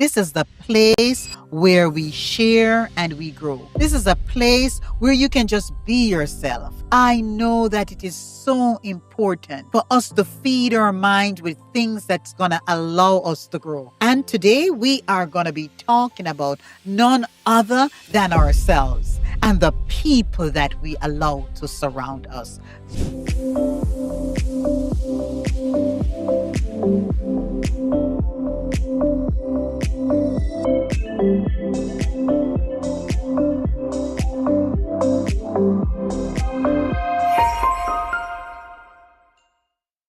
This is the place where we share and we grow. This is a place where you can just be yourself. I know that it is so important for us to feed our mind with things that's going to allow us to grow. And today we are going to be talking about none other than ourselves and the people that we allow to surround us.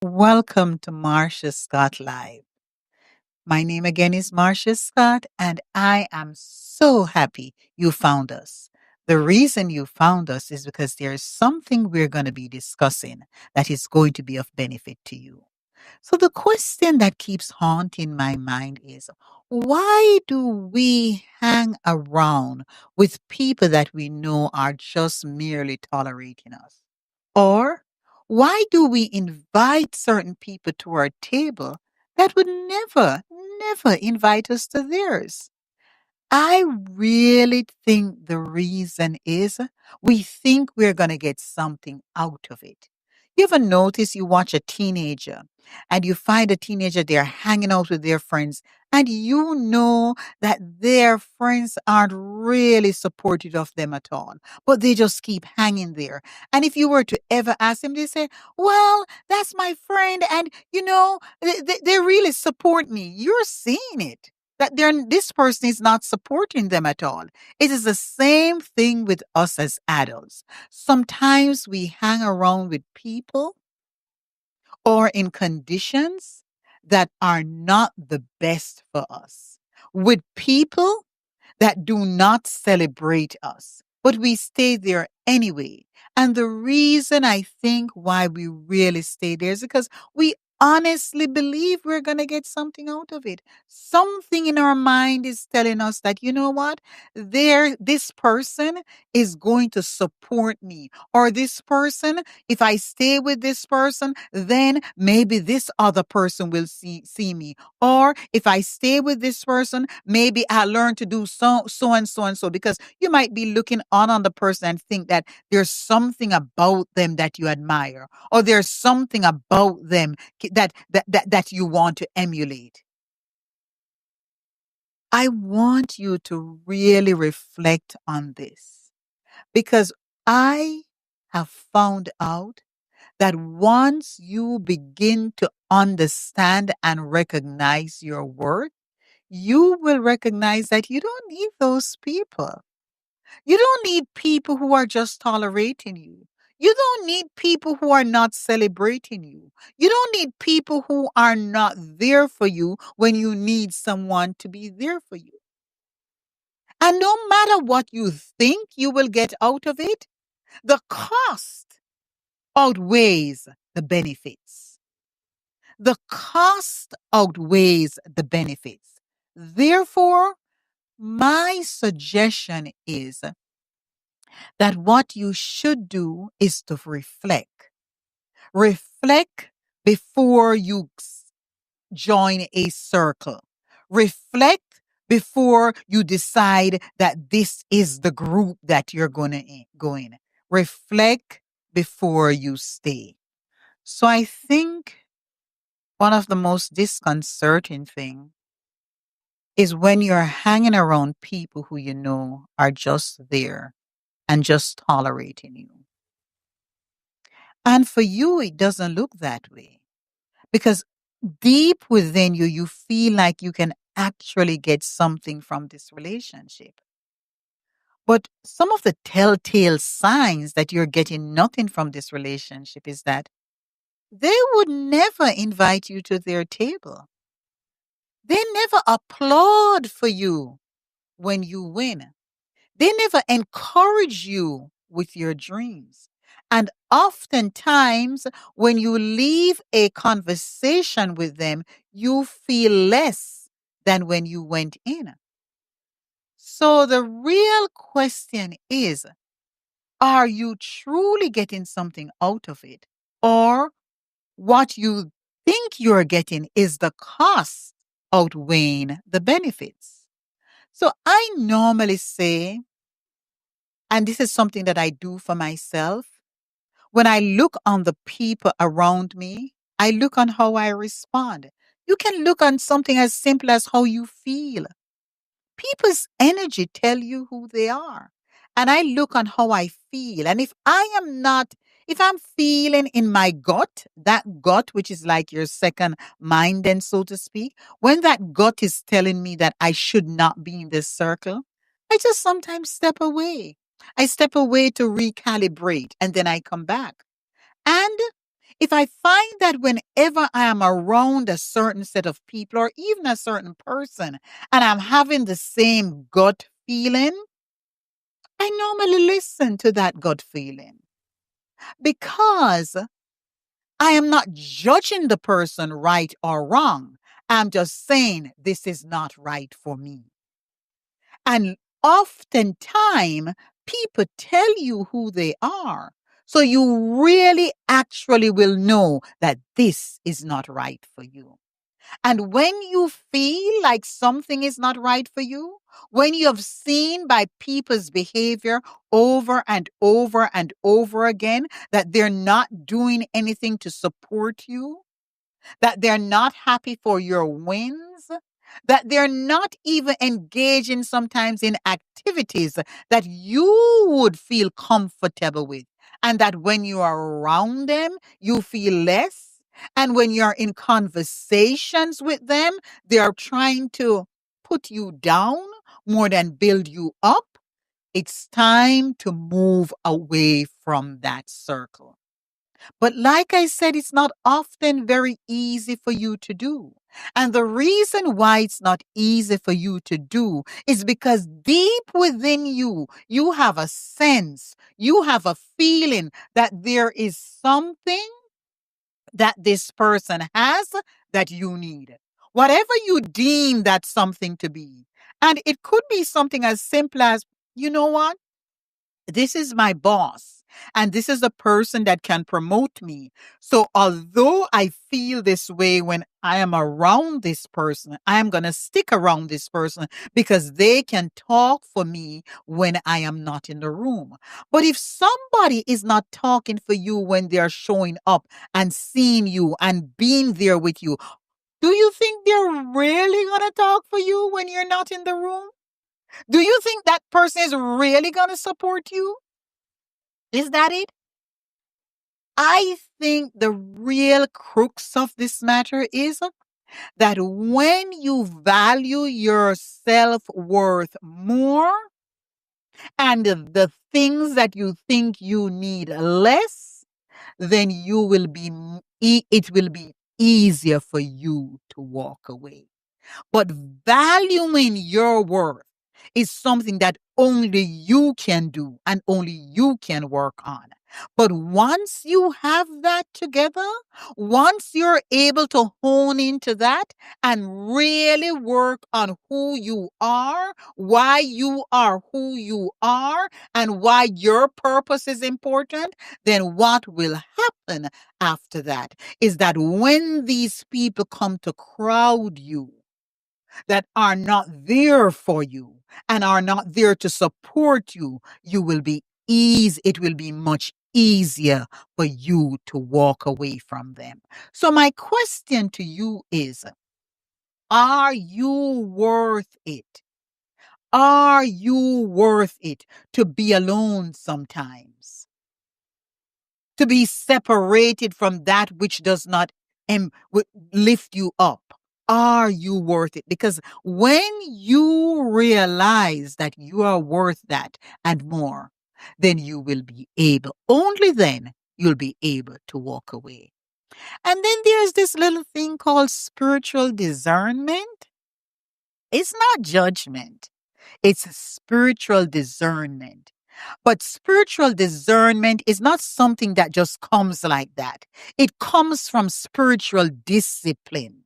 Welcome to Marcia Scott Live. My name again is Marcia Scott, and I am so happy you found us. The reason you found us is because there is something we're going to be discussing that is going to be of benefit to you. So, the question that keeps haunting my mind is why do we hang around with people that we know are just merely tolerating us? Or why do we invite certain people to our table that would never invite us to theirs? I really think the reason is we think we're going to get something out of it. You ever notice you watch a teenager and you find a teenager, they're hanging out with their friends, and you know that their friends aren't really supportive of them at all, but they just keep hanging there. And if you were to ever ask them, they say, well, that's my friend, and they really support me. You're seeing it that this person is not supporting them at all. It is the same thing with us as adults. Sometimes we hang around with people or in conditions that are not the best for us, with people that do not celebrate us, but we stay there anyway. And the reason I think why we really stay there is because we honestly believe we're going to get something out of it. Something in our mind is telling us that, you know what, this person is going to support me, or this person, if I stay with this person, then maybe this other person will see me, or if I stay with this person, maybe I learn to do so and so and so. Because you might be looking on the person and think that there's something about them that you admire, or there's something about them that you want to emulate. I want you to really reflect on this, because I have found out that once you begin to understand and recognize your worth, you will recognize that you don't need those people. You don't need people who are just tolerating you. You don't need people who are not celebrating you. You don't need people who are not there for you when you need someone to be there for you. And no matter what you think you will get out of it, the cost outweighs the benefits. The cost outweighs the benefits. Therefore, my suggestion is that what you should do is to reflect. Reflect before you join a circle. Reflect before you decide that this is the group that you're going to go in. Reflect before you stay. So I think one of the most disconcerting thing is when you're hanging around people who you know are just there and just tolerating you. And for you, it doesn't look that way, because deep within you, you feel like you can actually get something from this relationship. But some of the telltale signs that you're getting nothing from this relationship is that they would never invite you to their table. They never applaud for you when you win. They never encourage you with your dreams. And oftentimes, when you leave a conversation with them, you feel less than when you went in. So the real question is, are you truly getting something out of it? Or what you think you're getting is the cost outweighing the benefits. So I normally say, and this is something that I do for myself, when I look on the people around me, I look on how I respond. You can look on something as simple as how you feel. People's energy tell you who they are. And I look on how I feel. And if I'm feeling in my gut, that gut, which is like your second mind, then so to speak, when that gut is telling me that I should not be in this circle, I just sometimes step away. I step away to recalibrate and then I come back. And if I find that whenever I am around a certain set of people or even a certain person and I'm having the same gut feeling, I normally listen to that gut feeling because I am not judging the person right or wrong. I'm just saying this is not right for me. And oftentimes, people tell you who they are. So you really actually will know that this is not right for you. And when you feel like something is not right for you, when you have seen by people's behavior over and over and over again that they're not doing anything to support you, that they're not happy for your wins, that they're not even engaging sometimes in activities that you would feel comfortable with, and that when you are around them, you feel less. And when you're in conversations with them, they're trying to put you down more than build you up. It's time to move away from that circle. But like I said, it's not often very easy for you to do. And the reason why it's not easy for you to do is because deep within you, you have a sense, you have a feeling that there is something that this person has that you need. Whatever you deem that something to be. And it could be something as simple as, you know what? This is my boss and this is the person that can promote me. So although I feel this way when I am around this person, I am going to stick around this person because they can talk for me when I am not in the room. But if somebody is not talking for you when they're showing up and seeing you and being there with you, do you think they're really going to talk for you when you're not in the room? Do you think that person is really going to support you? Is that it? I think the real crux of this matter is that when you value your self worth more and the things that you think you need less, then it will be easier for you to walk away. But valuing your worth is something that only you can do and only you can work on. But once you have that together, once you're able to hone into that and really work on who you are, why you are who you are, and why your purpose is important, then what will happen after that is that when these people come to crowd you, that are not there for you and are not there to support you, it will be much easier for you to walk away from them. So my question to you is, are you worth it? Are you worth it to be alone sometimes? To be separated from that which does not lift you up? Are you worth it? Because when you realize that you are worth that and more, then you will be able, only then you'll be able to walk away. And then there's this little thing called spiritual discernment. It's not judgment, it's spiritual discernment. But spiritual discernment is not something that just comes like that. It comes from spiritual discipline.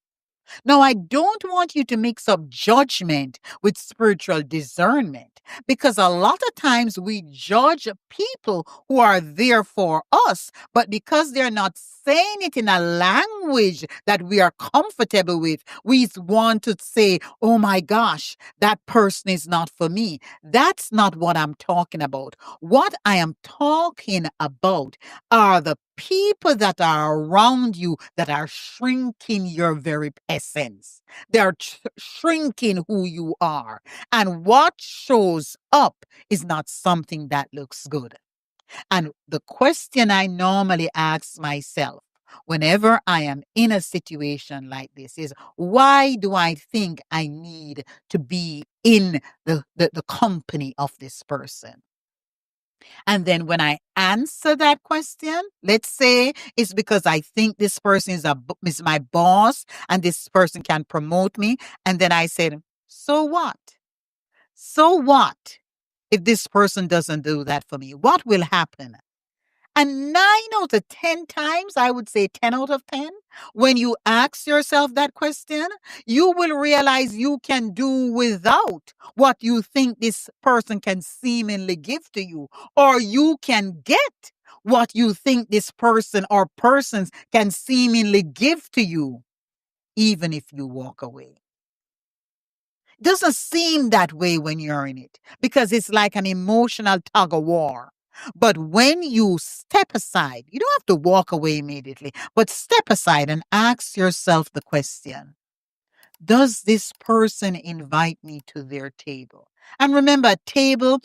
Now, I don't want you to mix up judgment with spiritual discernment because a lot of times we judge people who are there for us, but because they're not saying it in a language that we are comfortable with, we want to say, oh my gosh, that person is not for me. That's not what I'm talking about. What I am talking about are the people that are around you that are shrinking your very essence. They're shrinking who you are. And what shows up is not something that looks good. And the question I normally ask myself whenever I am in a situation like this is, why do I think I need to be in the company of this person? And then when I answer that question, let's say it's because I think this person is my boss and this person can promote me. And then I said, so what? So what if this person doesn't do that for me? What will happen? And 9 out of 10 times, I would say 10 out of 10, when you ask yourself that question, you will realize you can do without what you think this person can seemingly give to you, or you can get what you think this person or persons can seemingly give to you, even if you walk away. Doesn't seem that way when you're in it because it's like an emotional tug of war. But when you step aside, you don't have to walk away immediately, but step aside and ask yourself the question, does this person invite me to their table? And remember, a table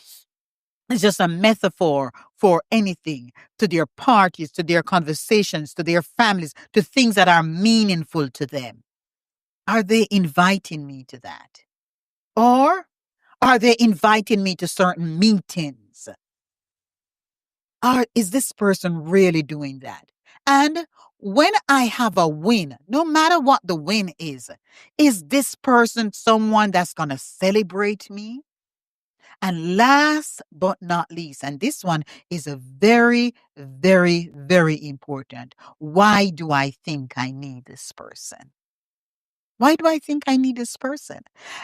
is just a metaphor for anything, to their parties, to their conversations, to their families, to things that are meaningful to them. Are they inviting me to that? Or are they inviting me to certain meetings? Is this person really doing that? And when I have a win, no matter what the win is this person someone that's going to celebrate me? And last but not least, and this one is a very, very, very important. Why do I think I need this person? Why do I think I need this person?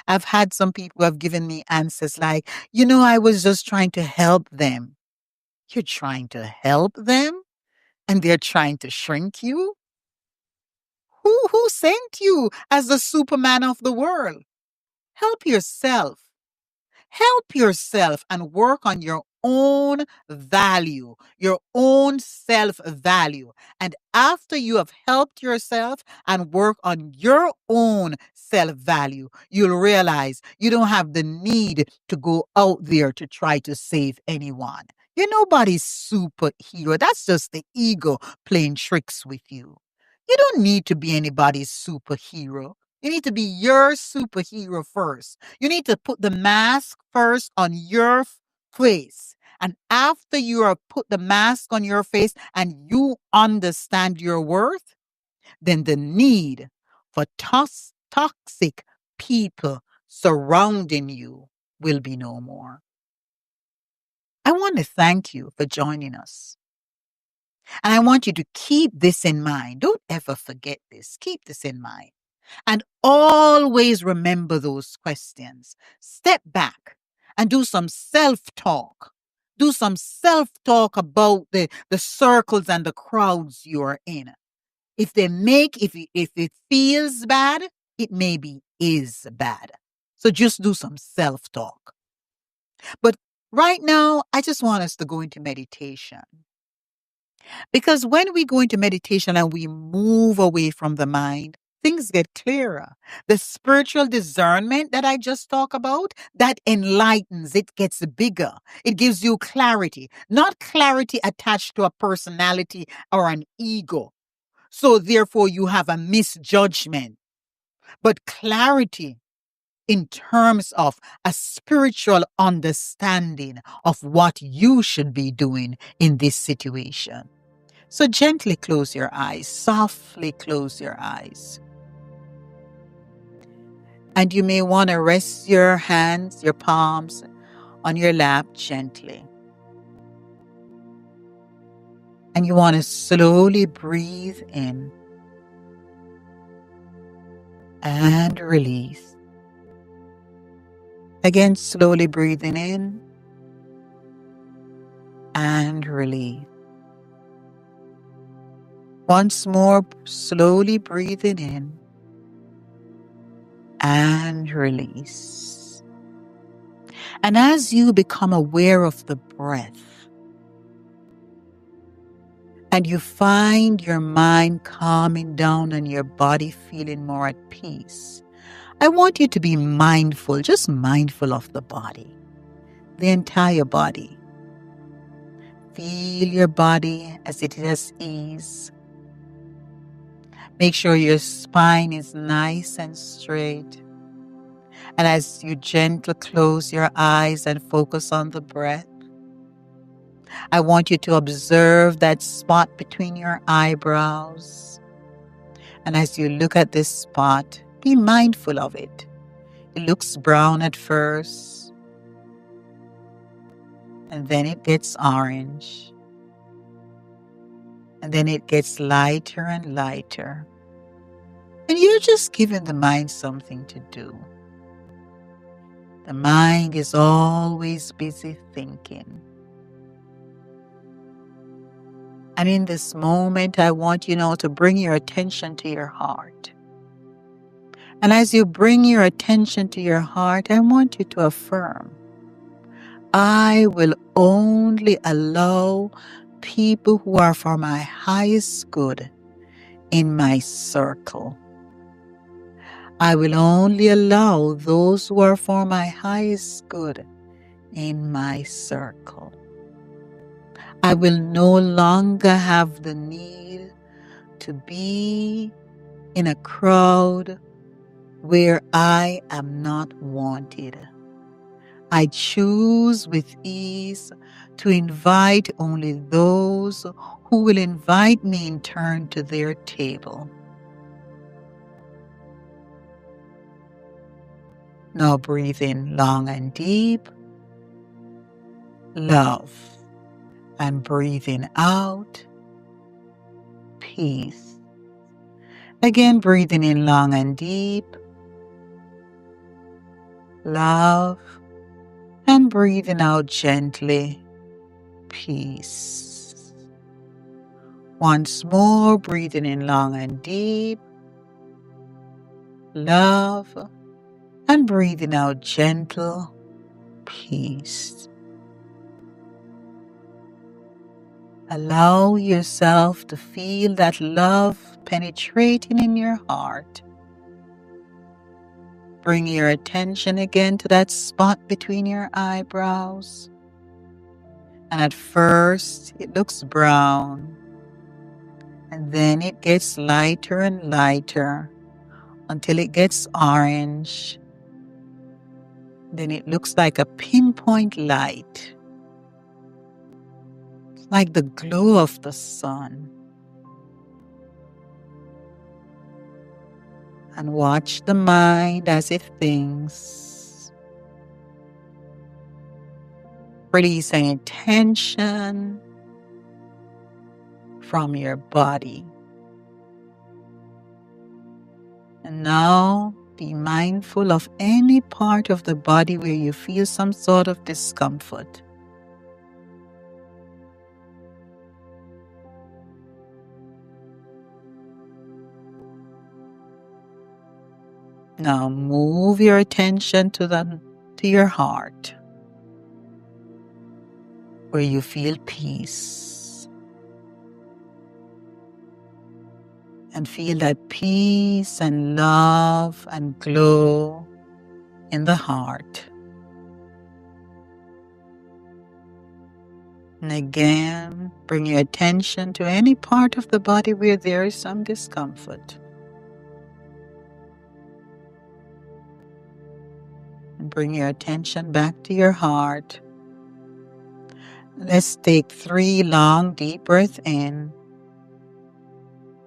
I've had some people who have given me answers like, I was just trying to help them. You're trying to help them and they're trying to shrink you? Who sent you as the Superman of the world? Help yourself. Help yourself and work on your own value, your own self value. And after you have helped yourself and work on your own self value, you'll realize you don't have the need to go out there to try to save anyone. You're nobody's superhero. That's just the ego playing tricks with you. You don't need to be anybody's superhero. You need to be your superhero first. You need to put the mask first on your face. And after you have put the mask on your face and you understand your worth, then the need for toxic people surrounding you will be no more. I want to thank you for joining us. And I want you to keep this in mind. Don't ever forget this. Keep this in mind. And always remember those questions. Step back and do some self talk. Do some self talk about the circles and the crowds you're in. If if it feels bad, it maybe is bad. So just do some self talk. But right now, I just want us to go into meditation. Because when we go into meditation and we move away from the mind, things get clearer. The spiritual discernment that I just talked about, that enlightens, it gets bigger. It gives you clarity, not clarity attached to a personality or an ego. So therefore you have a misjudgment, but clarity in terms of a spiritual understanding of what you should be doing in this situation. So gently close your eyes, softly close your eyes. And you may want to rest your hands, your palms on your lap gently. And you want to slowly breathe in. and release. Again, slowly breathing in and release. Once more, slowly breathing in and release. And as you become aware of the breath and you find your mind calming down and your body feeling more at peace, I want you to be mindful, just mindful of the body, the entire body. Feel your body as it has ease. Make sure your spine is nice and straight. And as you gently close your eyes and focus on the breath, I want you to observe that spot between your eyebrows. And as you look at this spot, be mindful of it. It looks brown at first, and then it gets orange, and then it gets lighter and lighter. And you're just giving the mind something to do. The mind is always busy thinking. And in this moment, I want you now to bring your attention to your heart. And as you bring your attention to your heart, I want you to affirm, I will only allow people who are for my highest good in my circle. I will only allow those who are for my highest good in my circle. I will no longer have the need to be in a crowd where I am not wanted. I choose with ease to invite only those who will invite me in turn to their table. Now breathe in long and deep, love, and breathing out, peace. Again, breathing in long and deep, love, and breathing out gently, peace. Once more, breathing in long and deep, love, and breathing out gentle, peace. Allow yourself to feel that love penetrating in your heart. Bring your attention again to that spot between your eyebrows. And at first, it looks brown. And then it gets lighter and lighter until it gets orange. Then it looks like a pinpoint light, like the glow of the sun. And watch the mind as it thinks. Release any tension from your body. And now be mindful of any part of the body where you feel some sort of discomfort. Now move your attention to your heart, where you feel peace. And feel that peace and love and glow in the heart. And again, bring your attention to any part of the body where there is some discomfort. And bring your attention back to your heart. Let's take 3 long, deep breaths in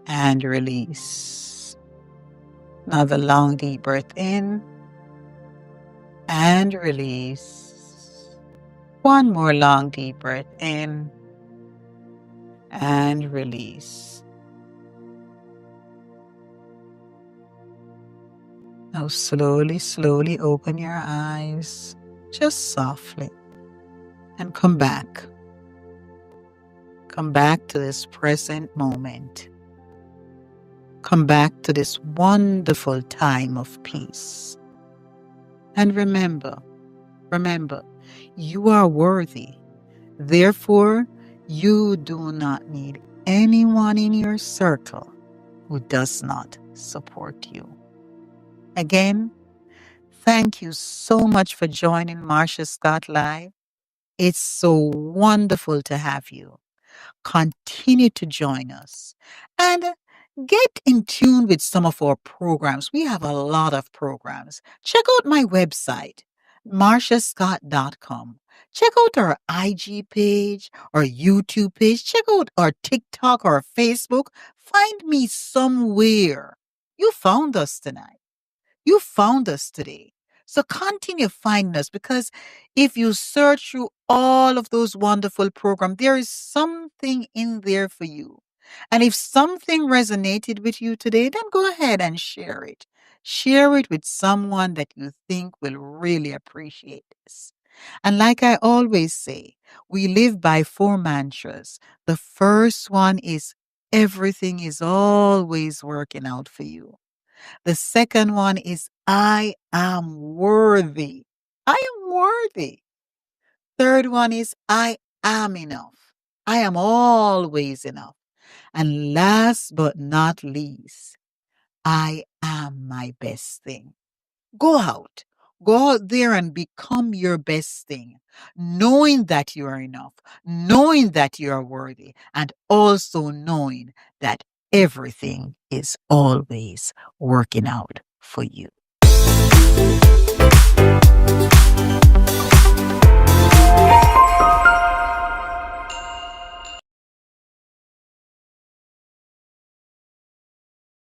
and release. Another long, deep breath in and release. One more long, deep breath in and release. Now, slowly, slowly open your eyes, just softly, and come back. Come back to this present moment. Come back to this wonderful time of peace. And remember, you are worthy. Therefore, you do not need anyone in your circle who does not support you. Again, thank you so much for joining Marcia Scott Live. It's so wonderful to have you. Continue to join us and get in tune with some of our programs. We have a lot of programs. Check out my website, marciascott.com. Check out our IG page, our YouTube page. Check out our TikTok or Facebook. Find me somewhere. You found us tonight. You found us today. So continue finding us because if you search through all of those wonderful programs, there is something in there for you. And if something resonated with you today, then go ahead and share it. Share it with someone that you think will really appreciate this. And like I always say, we live by 4 mantras. The first one is everything is always working out for you. The second one is I am worthy. I am worthy. Third one is I am enough. I am always enough. And last but not least, I am my best thing. Go out. Go out there and become your best thing, knowing that you are enough, knowing that you are worthy, and also knowing that everything is always working out for you.